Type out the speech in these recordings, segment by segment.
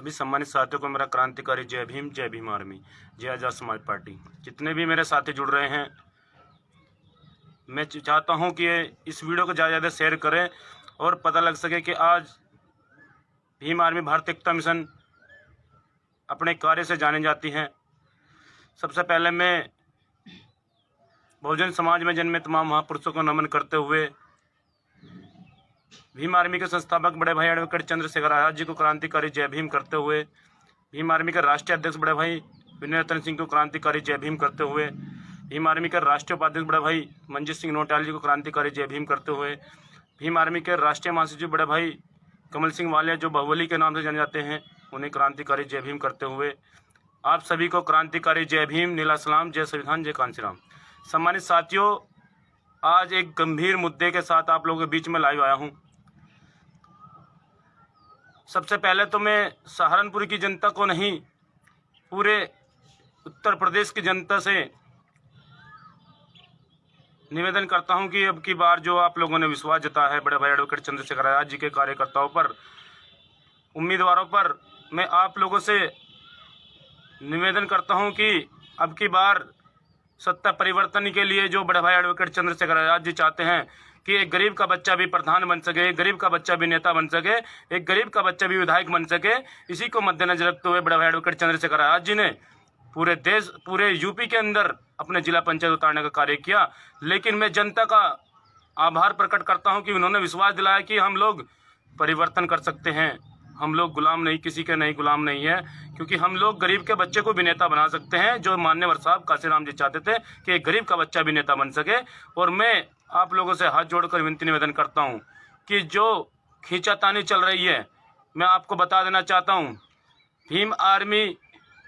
सभी सम्मानित साथियों को मेरा क्रांतिकारी जय भीम आर्मी, जय आज़ाद समाज पार्टी। जितने भी मेरे साथी जुड़ रहे हैं, मैं चाहता हूं कि इस वीडियो को ज़्यादा शेयर करें और पता लग सके कि आज भीम आर्मी भारतीय एकता मिशन अपने कार्य से जाने जाती हैं। सबसे पहले मैं बहुजन समाज में जन्मे तमाम महापुरुषों को नमन करते हुए भीम आर्मी के संस्थापक बड़े भाई एडवोकेट चंद्रशेखर आज़ाद जी को क्रांतिकारी जय भीम करते हुए, भीम आर्मी के राष्ट्रीय अध्यक्ष बड़े भाई विनय रतन सिंह को क्रांतिकारी जय भीम करते हुए, भीम आर्मी के राष्ट्रीय उपाध्यक्ष बड़े भाई मंजीत सिंह नौटियाल जी को क्रांतिकारी जय भीम करते हुए, भीम आर्मी के राष्ट्रीय महासचिव बड़े भाई कमल सिंह वालिया जो बाहुबली के नाम से जाने जाते हैं, उन्हें क्रांतिकारी जय भीम करते हुए आप सभी को क्रांतिकारी जय भीम, नीला सलाम, जय संविधान, जय कांशीराम। सम्मानित साथियों, आज एक गंभीर मुद्दे के साथ आप लोगों के बीच में लाइव आया हूं। सबसे पहले तो मैं सहारनपुर की जनता को नहीं, पूरे उत्तर प्रदेश की जनता से निवेदन करता हूं कि अब की बार जो आप लोगों ने विश्वास जताया है बड़े भाई एडवोकेट चंद्रशेखर आज़ाद जी के कार्यकर्ताओं पर, उम्मीदवारों पर, मैं आप लोगों से निवेदन करता हूं कि अब की बार सत्ता परिवर्तन के लिए जो बड़े भाई एडवोकेट चंद्रशेखर आज़ाद जी चाहते हैं कि एक गरीब का बच्चा भी प्रधान बन सके, एक गरीब का बच्चा भी नेता बन सके, एक गरीब का बच्चा भी विधायक बन सके, इसी को मद्देनजर रखते हुए बड़े भाई एडवोकेट चंद्रशेखर आज़ाद जी ने पूरे देश, पूरे यूपी के अंदर अपने जिला पंचायत उतारने का कार्य किया। लेकिन मैं जनता का आभार प्रकट करता हूं कि उन्होंने विश्वास दिलाया कि हम लोग परिवर्तन कर सकते हैं, हम लोग गुलाम नहीं, किसी के नहीं गुलाम नहीं है, क्योंकि हम लोग गरीब के बच्चे को भी नेता बना सकते हैं, जो मान्यवर साहब कांशीराम जी चाहते थे कि एक गरीब का बच्चा भी नेता बन सके। और मैं आप लोगों से हाथ जोड़कर विनती निवेदन करता हूं कि जो खींचातानी चल रही है, मैं आपको बता देना चाहता हूं, भीम आर्मी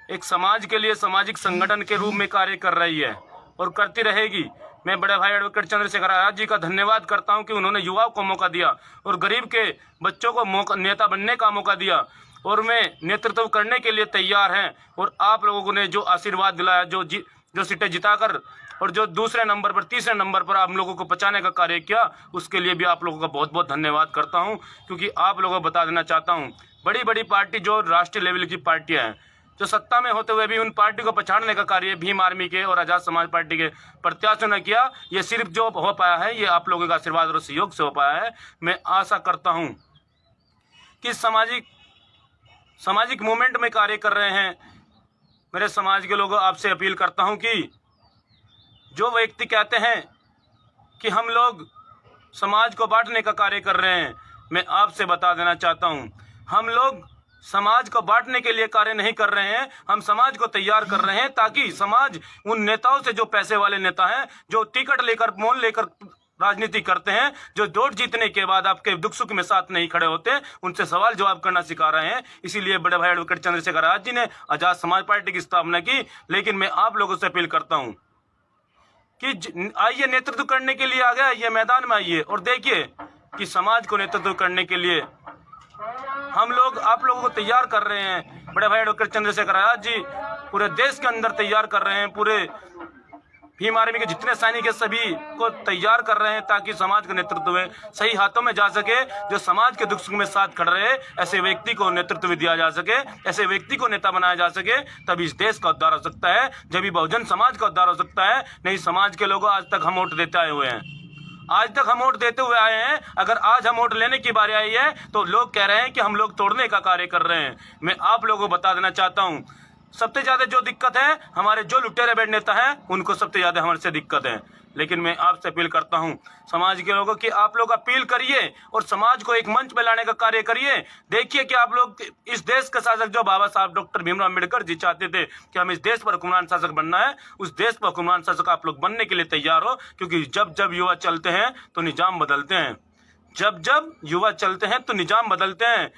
एक समाज के लिए सामाजिक संगठन के रूप में कार्य कर रही है और करती रहेगी। मैं बड़े भाई एडवोकेट चंद्रशेखर आज़ाद जी का धन्यवाद करता हूं कि उन्होंने युवाओं को मौका दिया और गरीब के बच्चों को नेता बनने का मौका दिया, और मैं नेतृत्व करने के लिए तैयार हैं। और आप लोगों ने जो आशीर्वाद दिलाया, जो सीटें जिताकर और जो दूसरे नंबर पर, तीसरे नंबर पर आप लोगों को पहुंचाने का कार्य किया, उसके लिए भी आप लोगों का बहुत बहुत धन्यवाद करता हूं। क्योंकि आप लोगों को बता देना चाहता हूं, बड़ी बड़ी पार्टी जो राष्ट्रीय लेवल की पार्टियां हैं, जो सत्ता में होते हुए भी उन पार्टी को पछाड़ने का कार्य भीम आर्मी के और आज़ाद समाज पार्टी के प्रत्याशियों ने किया। ये सिर्फ जो हो पाया है, ये आप लोगों का आशीर्वाद और सहयोग से हो पाया है। मैं आशा करता हूं कि सामाजिक मूवमेंट में कार्य कर रहे हैं मेरे समाज के लोगों, आपसे अपील करता हूं कि जो व्यक्ति कहते हैं कि हम लोग समाज को बांटने का कार्य कर रहे हैं, मैं आपसे बता देना चाहता हूं, हम लोग समाज को बांटने के लिए कार्य नहीं कर रहे हैं, हम समाज को तैयार कर रहे हैं ताकि समाज उन नेताओं से, जो पैसे वाले नेता हैं, जो टिकट लेकर, मोल लेकर राजनीति करते हैं, जो वोट जीतने के बाद आपके दुख सुख में साथ नहीं खड़े होते, उनसे सवाल जवाब करना सिखा रहे हैं। इसीलिए बड़े भाई एडवोकेट चंद्रशेखर आज़ाद जी ने आज़ाद समाज पार्टी की स्थापना की। लेकिन मैं आप लोगों से अपील करता हूं कि आइए, नेतृत्व करने के लिए आ गया, ये मैदान में आइए और देखिए कि समाज को नेतृत्व करने के लिए हम लोग आप लोगों को तैयार कर रहे हैं। बड़े भाई डॉक्टर चंद्रशेखर आज़ाद जी पूरे देश के अंदर तैयार कर रहे हैं, पूरे भीम आर्मी के जितने सैनिक हैं सभी को तैयार कर रहे हैं ताकि समाज का नेतृत्व सही हाथों में जा सके, जो समाज के दुख सुख में साथ खड़े रहे, ऐसे व्यक्ति को नेतृत्व दिया जा सके, ऐसे व्यक्ति को नेता बनाया जा सके, तभी इस देश का उद्धार हो सकता है, जब भी बहुजन समाज का उद्धार हो सकता है। नहीं, समाज के लोगों आज तक हम वोट देते आए हुए हैं, आज तक हम वोट देते हुए आए हैं। अगर आज हम वोट लेने की बारी आई है तो लोग कह रहे हैं कि हम लोग तोड़ने का कार्य कर रहे हैं। मैं आप लोगों को बता देना चाहता हूं, सबसे ज्यादा जो दिक्कत है, हमारे जो लुटेरे बेड नेता हैं, उनको सबसे ज्यादा हमारे से दिक्कत है। लेकिन मैं आपसे अपील करता हूं, समाज के लोगों की आप लोग अपील करिए और समाज को एक मंच पे लाने का कार्य करिए। देखिए कि आप लोग इस देश का शासक, जो बाबा साहब डॉक्टर भीमराव अम्बेडकर जी चाहते थे कि हम इस देश पर हुक्मरान शासक बनना है, उस देश पर हुक्मरान शासक आप लोग बनने के लिए तैयार हो। क्योंकि जब जब युवा चलते हैं तो निजाम बदलते हैं, जब जब युवा चलते हैं तो निजाम बदलते हैं।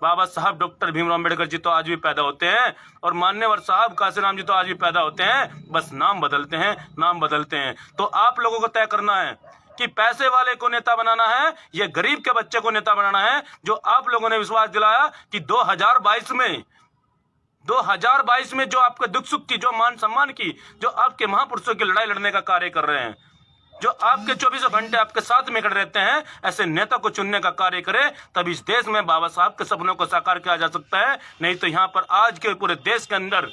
बाबा साहब डॉक्टर भीमराव अम्बेडकर जी तो आज भी पैदा होते हैं और मान्यवर साहब कांशीराम जी तो आज भी पैदा होते हैं, बस नाम बदलते हैं, नाम बदलते हैं। तो आप लोगों को तय करना है कि पैसे वाले को नेता बनाना है या गरीब के बच्चे को नेता बनाना है। जो आप लोगों ने विश्वास दिलाया कि 2022 में जो आपके दुख सुख की, जो मान सम्मान की, जो आपके महापुरुषों की लड़ाई लड़ने का कार्य कर रहे हैं, जो आपके 24 घंटे आपके साथ में खड़े रहते हैं, ऐसे नेता को चुनने का कार्य करें, तब इस देश में बाबा साहब के सपनों को साकार किया जा सकता है। नहीं तो यहाँ पर आज के पूरे देश के अंदर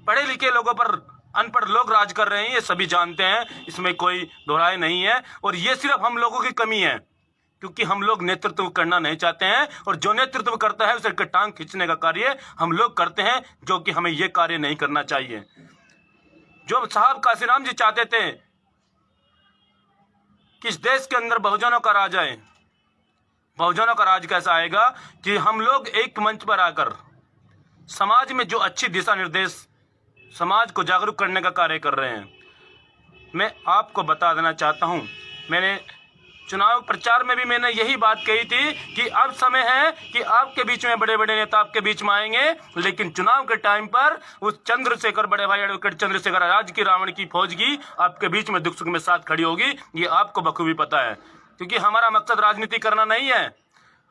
पढ़े लिखे लोगों पर अनपढ़ लोग राज कर रहे हैं, ये सभी जानते हैं, इसमें कोई दोहराए नहीं है। और ये सिर्फ हम लोगों की कमी है, क्योंकि हम लोग नेतृत्व करना नहीं चाहते हैं, और जो नेतृत्व करता है उसे टांग खींचने का कार्य हम लोग करते हैं, जो कि हमें ये कार्य नहीं करना चाहिए। जो साहब काशीराम जी चाहते थे कि इस देश के अंदर बहुजनों का राज आए, बहुजनों का राज कैसा आएगा कि हम लोग एक मंच पर आकर समाज में जो अच्छी दिशा निर्देश समाज को जागरूक करने का कार्य कर रहे हैं। मैं आपको बता देना चाहता हूं, मैंने चुनाव प्रचार में भी मैंने यही बात कही थी कि अब समय है कि आपके बीच में बड़े बड़े नेता आपके बीच में आएंगे, लेकिन चुनाव के टाइम पर उस चंद्रशेखर, बड़े भाई एडवोकेट चंद्रशेखर आजाद की, रावण की फौज की आपके बीच में दुख सुख में साथ खड़ी होगी। ये आपको बखूबी पता है, क्योंकि हमारा मकसद राजनीति करना नहीं है,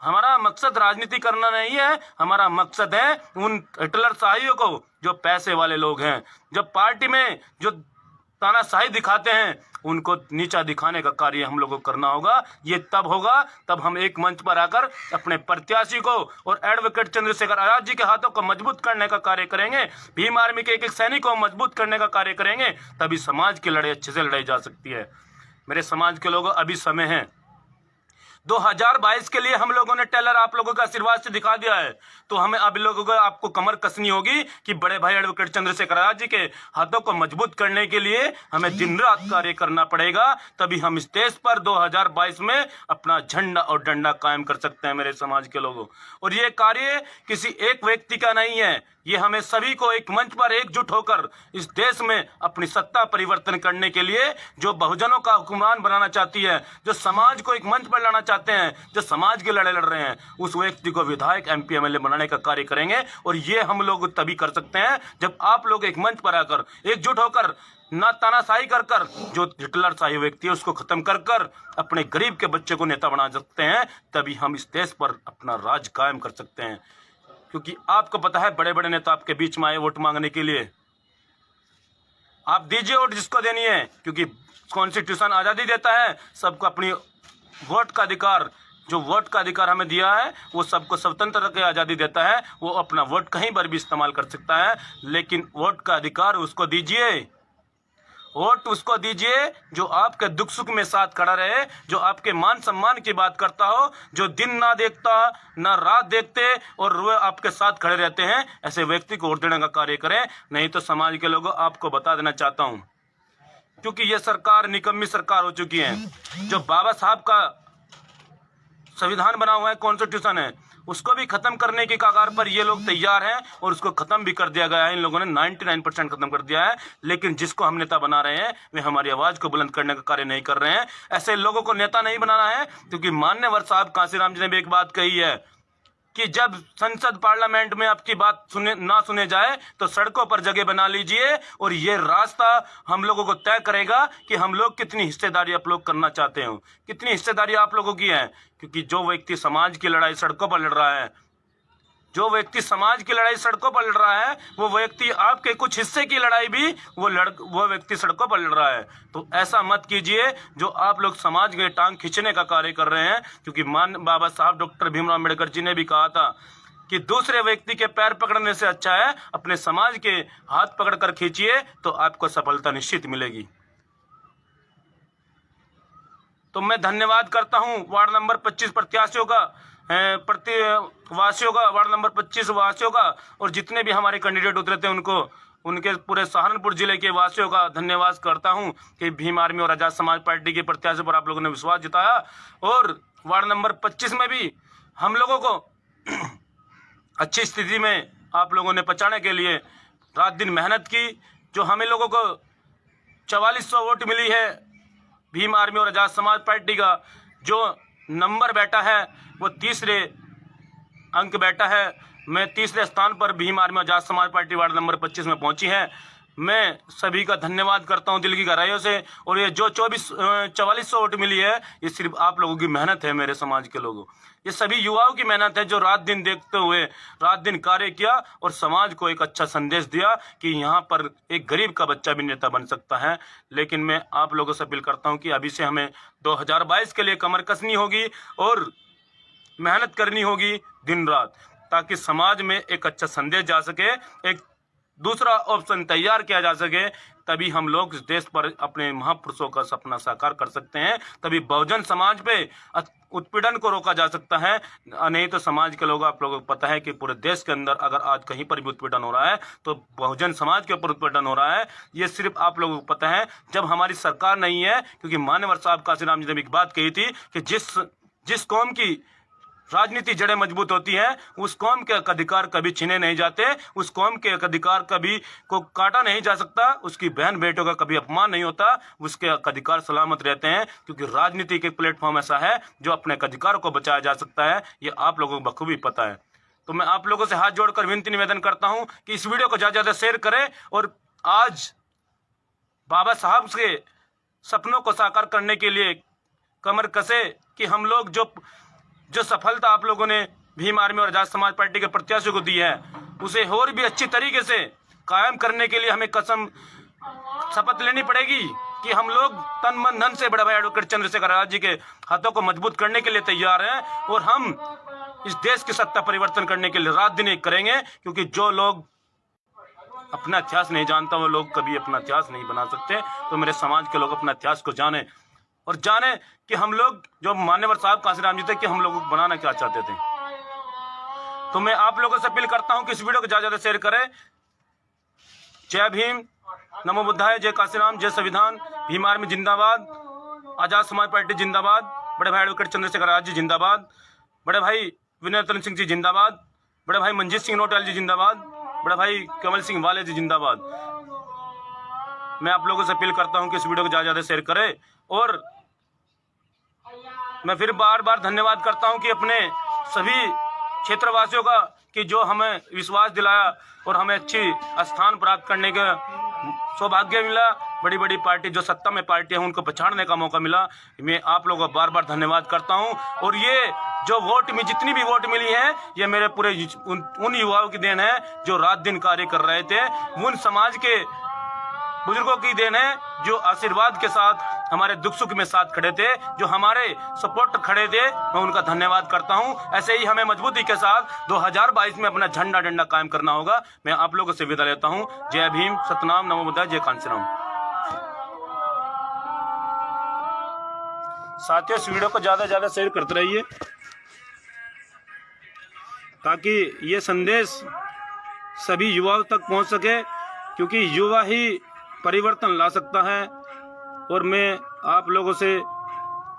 हमारा मकसद राजनीति करना नहीं है। हमारा मकसद है उन हिटलरशाहियों को, जो पैसे वाले लोग हैं, जो पार्टी में जो तानाशाही दिखाते हैं, उनको नीचा दिखाने का कार्य हम लोगों को करना होगा। ये तब होगा तब हम एक मंच पर आकर अपने प्रत्याशी को और एडवोकेट चंद्रशेखर आजाद जी के हाथों को मजबूत करने का कार्य करेंगे, भीम आर्मी के एक एक सैनिक को मजबूत करने का कार्य करेंगे, तभी समाज की लड़ाई अच्छे से लड़ाई जा सकती है। मेरे समाज के लोगों, अभी समय है 2022 के लिए हम लोगों ने टेलर आप लोगों का आशीर्वाद से दिखा दिया है, तो हमें अब लोगों को आपको कमर कसनी होगी कि बड़े भाई एडवोकेट चंद्रशेखर आजाद जी के हाथों को मजबूत करने के लिए हमें दिन रात कार्य करना पड़ेगा, तभी हम इस देश पर 2022 में अपना झंडा और डंडा कायम कर सकते हैं मेरे समाज के लोगों। और ये कार्य किसी एक व्यक्ति का नहीं है, ये हमें सभी को एक मंच पर एकजुट होकर इस देश में अपनी सत्ता परिवर्तन करने के लिए, जो बहुजनों का हुक्मरान बनाना चाहती है, जो समाज को एक मंच पर लाना चाहते हैं, जो समाज की लड़ाई लड़ रहे हैं, उस व्यक्ति को विधायक MP MLA बनाने का कार्य करेंगे। और ये हम लोग तभी कर सकते हैं जब आप लोग एक मंच पर आकर एकजुट होकर, ना तानाशाही कर कर, जो हिटलरशाही व्यक्ति है उसको खत्म कर कर अपने गरीब के बच्चे को नेता बना सकते हैं, तभी हम इस देश पर अपना राज कायम कर सकते हैं। क्योंकि आपको पता है, बड़े बड़े नेता आपके बीच में आए वोट मांगने के लिए, आप दीजिए वोट जिसको देनी है, क्योंकि कॉन्स्टिट्यूशन आज़ादी देता है सबको अपनी वोट का अधिकार, जो वोट का अधिकार हमें दिया है वो सबको स्वतंत्र की आज़ादी देता है, वो अपना वोट कहीं पर भी इस्तेमाल कर सकता है, लेकिन वोट का अधिकार उसको दीजिए, वोट उसको दीजिए जो आपके दुख सुख में साथ खड़ा रहे, जो आपके मान सम्मान की बात करता हो, जो दिन ना देखता ना रात देखते और वो आपके साथ खड़े रहते हैं, ऐसे व्यक्ति को वोट देने का कार्य करें। नहीं तो समाज के लोगों, आपको बता देना चाहता हूं, क्योंकि ये सरकार निकम्मी सरकार हो चुकी है। जो बाबा साहब का संविधान बना हुआ है, कॉन्स्टिट्यूशन है, उसको भी खत्म करने की कगार पर ये लोग तैयार हैं, और उसको खत्म भी कर दिया गया है। इन लोगों ने 99% खत्म कर दिया है, लेकिन जिसको हम नेता बना रहे हैं वे हमारी आवाज को बुलंद करने का कार्य नहीं कर रहे हैं। ऐसे लोगों को नेता नहीं बनाना है, क्योंकि मान्यवर साहब काशीराम जी ने भी एक बात कही है कि जब संसद पार्लियामेंट में आपकी बात ना सुने जाए तो सड़कों पर जगह बना लीजिए, और ये रास्ता हम लोगों को तय करेगा कि हम लोग कितनी हिस्सेदारी आप लोग करना चाहते हो, कितनी हिस्सेदारी आप लोगों की है। क्योंकि जो व्यक्ति समाज की लड़ाई सड़कों पर लड़ रहा है, जो व्यक्ति समाज की लड़ाई सड़कों पर लड़ रहा है, वो व्यक्ति आपके कुछ हिस्से की लड़ाई भी वो व्यक्ति सड़कों पर लड़ रहा है। तो ऐसा मत कीजिए जो आप लोग समाज के टांग खींचने का कार्य कर रहे हैं, क्योंकि बाबा साहब डॉक्टर भीमराव अम्बेडकर जी ने भी कहा था कि दूसरे व्यक्ति के पैर पकड़ने से अच्छा है अपने समाज के हाथ पकड़ कर खींचिए, तो आपको सफलता निश्चित मिलेगी। तो मैं धन्यवाद करता हूं वार्ड नंबर 25 प्रत्याशियों का, वासियों का, वार्ड नंबर 25 वासियों का, और जितने भी हमारे कैंडिडेट उतरे थे उनको, उनके पूरे सहारनपुर जिले के वासियों का धन्यवाद करता हूं कि भीम आर्मी और आजाद समाज पार्टी के प्रत्याशी पर आप लोगों ने विश्वास जताया। और वार्ड नंबर 25 में भी हम लोगों को अच्छी स्थिति में आप लोगों ने पहुंचाने के लिए रात दिन मेहनत की। जो हमें लोगों को 4400 वोट मिली है, भीम आर्मी और आजाद समाज पार्टी का जो नंबर बैठा है वो तीसरे अंक बैठा है। मैं तीसरे स्थान पर भीम आर्मी और Azad Samaj party ward number 25 में पहुंची है। मैं सभी का धन्यवाद करता हूं दिल की गहराइयों से। और ये जो 4400 वोट मिली है, ये सिर्फ आप लोगों की मेहनत है मेरे समाज के लोगों। ये सभी युवाओं की मेहनत है जो रात दिन देखते हुए रात दिन कार्य किया और समाज को एक अच्छा संदेश दिया कि यहाँ पर एक गरीब का बच्चा भी नेता बन सकता है। लेकिन मैं आप लोगों से अपील करता हूँ कि अभी से हमें 2022 के लिए कमर कसनी होगी और मेहनत करनी होगी दिन रात, ताकि समाज में एक अच्छा संदेश जा सके, एक दूसरा ऑप्शन तैयार किया जा सके। तभी हम लोग इस देश पर अपने महापुरुषों का सपना साकार कर सकते हैं। तभी बहुजन समाज पे उत्पीड़न को रोका जा सकता है। नहीं तो समाज के लोग, आप लोगों को पता है कि पूरे देश के अंदर अगर आज कहीं पर भी उत्पीड़न हो रहा है तो बहुजन समाज के ऊपर उत्पीड़न हो रहा है। ये सिर्फ आप लोगों को पता है जब हमारी सरकार नहीं है, क्योंकि मान्यवर साहब काशीराम जी ने एक बात कही थी कि जिस कौम की राजनीति जड़ें मजबूत होती हैं उस कौम के अधिकार कभी छीने नहीं जाते, उस कौम के अधिकार कभी को काटा नहीं जा सकता, उसकी बहन बेटों का कभी अपमान नहीं होता, उसके अधिकार सलामत रहते हैं। क्योंकि राजनीति के प्लेटफॉर्म ऐसा है जो अपने अधिकारों को बचाया जा सकता है। ये आप लोगों को बखूबी पता है। तो मैं आप लोगों से हाथ जोड़कर विनती निवेदन करता हूँ कि इस वीडियो को ज़्यादा से शेयर करें और आज बाबा साहब के सपनों को साकार करने के लिए कमर कसे कि हम लोग जो सफलता आप लोगों ने भीम आर्मी और आजाद समाज पार्टी के प्रत्याशियों को दी है उसे और भी अच्छी तरीके से कायम करने के लिए हमें शपथ लेनी पड़ेगी कि हम लोग तन मन धन से बड़े भाई एडवोकेट चंद्रशेखर आजाद जी के हाथों को मजबूत करने के लिए तैयार हैं और हम इस देश की सत्ता परिवर्तन करने के लिए रात दिन एक करेंगे। क्योंकि जो लोग अपना इतिहास नहीं जानता वो लोग कभी अपना इतिहास नहीं बना सकते। तो मेरे समाज के लोग अपना इतिहास को जाने और जाने कि हम लोग जो मान्यवर साहब काशीराम जी थे कि हम लोग बनाना क्या चाहते थे। तो मैं आप लोगों से अपील करता हूं कि इस वीडियो को ज़्यादा शेयर करें। जय भीम, नमो बुद्धाय, जय काशीराम, जय संविधान, भीम आर्मी जिंदाबाद, आजाद समाज पार्टी जिंदाबाद, बड़े भाई एडवोकेट चंद्रशेखर आजाद जी जिंदाबाद, बड़े भाई विनय रतन सिंह जी जिंदाबाद, बड़े भाई मंजीत सिंह नोटियाल जी जिंदाबाद, बड़े भाई कमल सिंह वाले जी जिंदाबाद। मैं आप लोगों से अपील करता हूं कि इस वीडियो को ज़्यादा शेयर करें और मैं फिर बार बार धन्यवाद करता हूं कि अपने सभी क्षेत्रवासियों का कि जो हमें विश्वास दिलाया और हमें अच्छी स्थान प्राप्त करने का सौभाग्य मिला। बड़ी बड़ी पार्टी जो सत्ता में पार्टी है उनको पछाड़ने का मौका मिला। मैं आप लोगों का बार बार धन्यवाद करता हूं। और ये जो वोट में जितनी भी वोट मिली है ये मेरे पूरे उन युवाओं की देन है जो रात दिन कार्य कर रहे थे, उन समाज के बुजुर्गों की देन है जो आशीर्वाद के साथ हमारे दुख सुख में साथ खड़े थे, जो हमारे सपोर्ट खड़े थे। मैं उनका धन्यवाद करता हूं। ऐसे ही हमें मजबूती के साथ 2022 में अपना झंडा डंडा कायम करना होगा। मैं आप लोगों से विदा लेता हूं। जय भीम, सतनाम, नमो बुद्धाय, जय कांशीराम। साथियों, इस वीडियो को ज़्यादा से ज़्यादा शेयर करते रहिए ताकि ये संदेश सभी युवाओं तक पहुंच सके, क्योंकि युवा ही परिवर्तन ला सकता है। और मैं आप लोगों से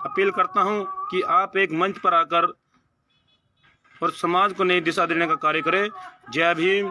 अपील करता हूं कि आप एक मंच पर आकर और समाज को नई दिशा देने का कार्य करें। जय भीम,